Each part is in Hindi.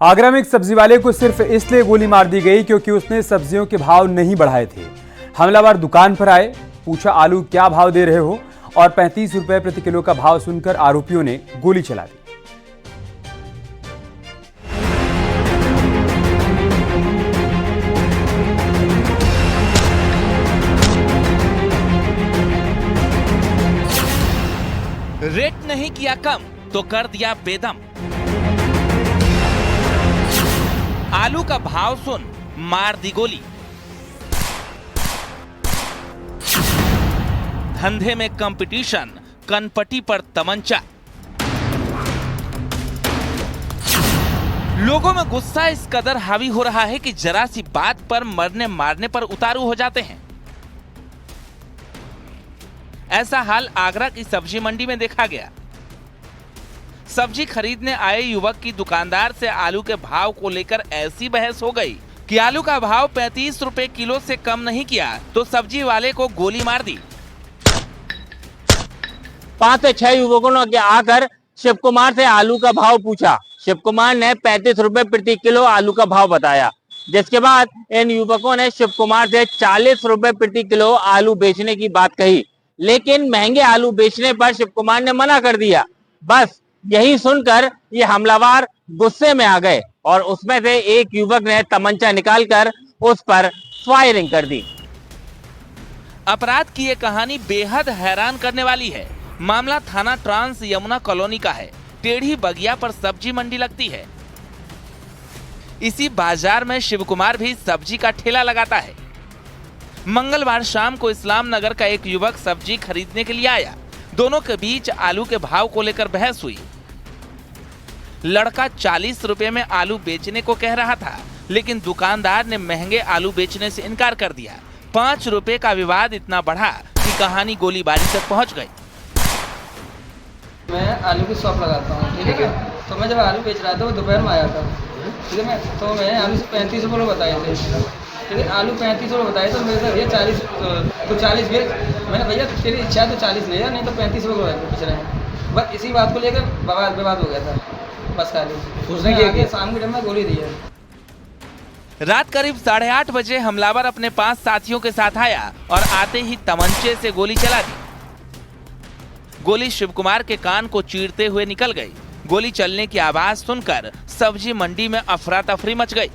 आगरा में एक सब्जी वाले को सिर्फ इसलिए गोली मार दी गई क्योंकि उसने सब्जियों के भाव नहीं बढ़ाए थे। हमलावर दुकान पर आए, पूछा आलू क्या भाव दे रहे हो, और 35 रुपए प्रति किलो का भाव सुनकर आरोपियों ने गोली चला दी। रेट नहीं किया कम तो कर दिया बेदम। आलू का भाव सुन मार दी गोली। धंधे में कंपटीशन, कनपटी पर तमंचा। लोगों में गुस्सा इस कदर हावी हो रहा है कि जरा सी बात पर मरने मारने पर उतारू हो जाते हैं। ऐसा हाल आगरा की सब्जी मंडी में देखा गया। सब्जी खरीदने आए युवक की दुकानदार से आलू के भाव को लेकर ऐसी बहस हो गई कि आलू का भाव 35 रुपए किलो से कम नहीं किया तो सब्जी वाले को गोली मार दी। 5 से 6 युवकों ने आकर शिव कुमार से आलू का भाव पूछा। शिव कुमार ने 35 रुपए प्रति किलो आलू का भाव बताया, जिसके बाद इन युवकों ने शिव कुमार से 40 रुपए प्रति किलो आलू बेचने की बात कही, लेकिन महंगे आलू बेचने पर शिव कुमार ने मना कर दिया। बस यही सुनकर ये हमलावर गुस्से में आ गए और उसमें से एक युवक ने तमंचा निकालकर उस पर फायरिंग कर दी। अपराध की ये कहानी बेहद हैरान करने वाली है। मामला थाना ट्रांस यमुना कॉलोनी का है। टेढ़ी बगिया पर सब्जी मंडी लगती है। इसी बाजार में शिव कुमार भी सब्जी का ठेला लगाता है। मंगलवार शाम को इस्लाम नगर का एक युवक सब्जी खरीदने के लिए आया। दोनों के बीच आलू के भाव को लेकर बहस हुई। लड़का 40 रुपए में आलू बेचने को कह रहा था, लेकिन दुकानदार ने महंगे आलू बेचने से इनकार कर दिया। 5 रुपए का विवाद इतना बढ़ा कि कहानी गोलीबारी तक पहुंच गई। मैं आलू की शॉप लगाता हूँ, ठीक है। तो मैं जब आलू बेच रहा था वो दोपहर में आया था, ठीक है। तो मैंने आलू से 35 रुपये बताए थे, ठीक है। आलू 35 रुपये बताए तो मेरे से भैया 40 तो 40 भी। मैंने भैया तेरी इच्छा है तो 40 ले जा, नहीं तो 35 रुपये बेच रहे हैं। बस इसी बात को लेकर विवाद हो गया था। बस खाली उसने क्या शाम के टाइम में गोली दी है। रात करीब 8:30 बजे हमलावर अपने 5 साथियों के साथ आया और आते ही तमंचे से गोली चला दी। गोली शिव कुमार के कान को चीरते हुए निकल गई। गोली चलने की आवाज सुनकर सब्जी मंडी में अफरा तफरी मच गई।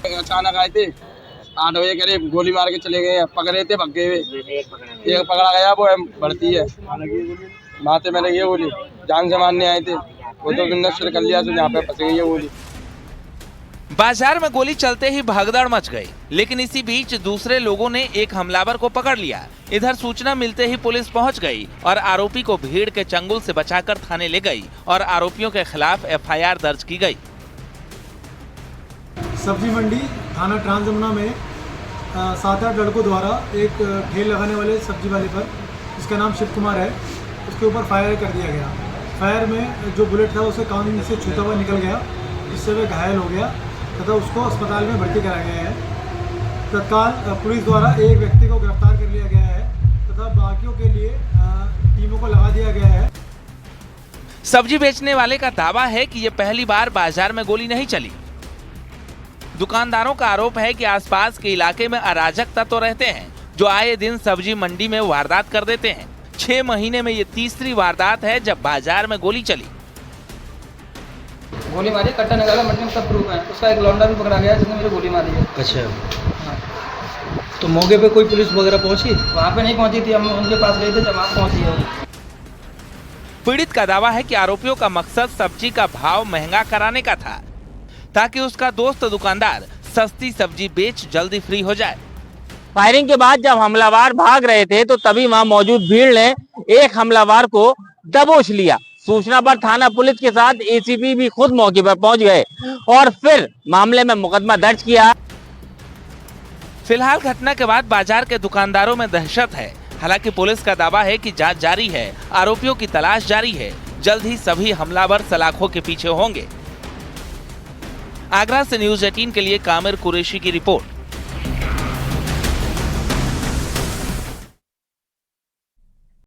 अचानक आए थे 8 बजे करीब, गोली मार के चले गए। पकड़े थे, भग गए। एक पकड़ा गया, वो बढ़ती है माथे में लगी है गोली। जान से मारने आए थे, वो तो नष्ट कर लिया, तो यहाँ पे फंस गई है गोली। बाजार में गोली चलते ही भगदड़ मच गई, लेकिन इसी बीच दूसरे लोगों ने एक हमलावर को पकड़ लिया। इधर सूचना मिलते ही पुलिस पहुंच गई और आरोपी को भीड़ के चंगुल से बचाकर थाने ले गई और आरोपियों के खिलाफ FIR दर्ज की गई। सब्जी मंडी थाना ट्रांस यमुना में 7-8 लड़कों द्वारा एक ठेल लगाने वाले सब्जी वाले पर, जिसका नाम शिव कुमार है, उसके ऊपर फायर कर दिया गया। फायर में जो बुलेट था उसे कान से छूता हुआ निकल गया, जिससे वह घायल हो गया तथा उसको अस्पताल में भर्ती कराया गया है। तत्काल पुलिस द्वारा एक व्यक्ति को गिरफ्तार कर लिया गया है तथा बाकियों के लिए टीमों को लगा दिया गया है। सब्जी बेचने वाले का दावा है कि ये पहली बार बाजार में गोली नहीं चली। दुकानदारों का आरोप है कि आसपास के इलाके में अराजक तत्व रहते हैं जो आए दिन सब्जी मंडी में वारदात कर देते हैं। 6 महीने में ये तीसरी वारदात है जब बाजार में गोली चली। गोली मारी, कट्टा निकाला, मंडी में सब प्रूफ है। उसका एक लौंडा भी पकड़ा गया जिसने मुझे गोली मारी है। अच्छा, तो मौके पे कोई पुलिस वगैरह पहुंची? वहाँ पे नहीं पहुंची थी, हम उनके पास गए थे जब वहाँ पहुंची है। पीड़ित का दावा है कि आरोपियों का मकसद सब्जी का भाव महंगा कराने का था, ताकि उसका दोस्त दुकानदार सस्ती सब्जी बेच जल्दी फ्री हो जाए। फायरिंग के बाद जब हमलावर भाग रहे थे तो तभी वहां मौजूद भीड़ ने एक हमलावर को दबोच लिया। सूचना पर थाना पुलिस के साथ ACP भी खुद मौके पर पहुंच गए और फिर मामले में मुकदमा दर्ज किया। फिलहाल घटना के बाद बाजार के दुकानदारों में दहशत है। हालांकि पुलिस का दावा है कि जांच जारी है, आरोपियों की तलाश जारी है। जल्द ही सभी हमलावर सलाखों के पीछे होंगे। आगरा से न्यूज़ 18 के लिए कामिर कुरैशी की रिपोर्ट।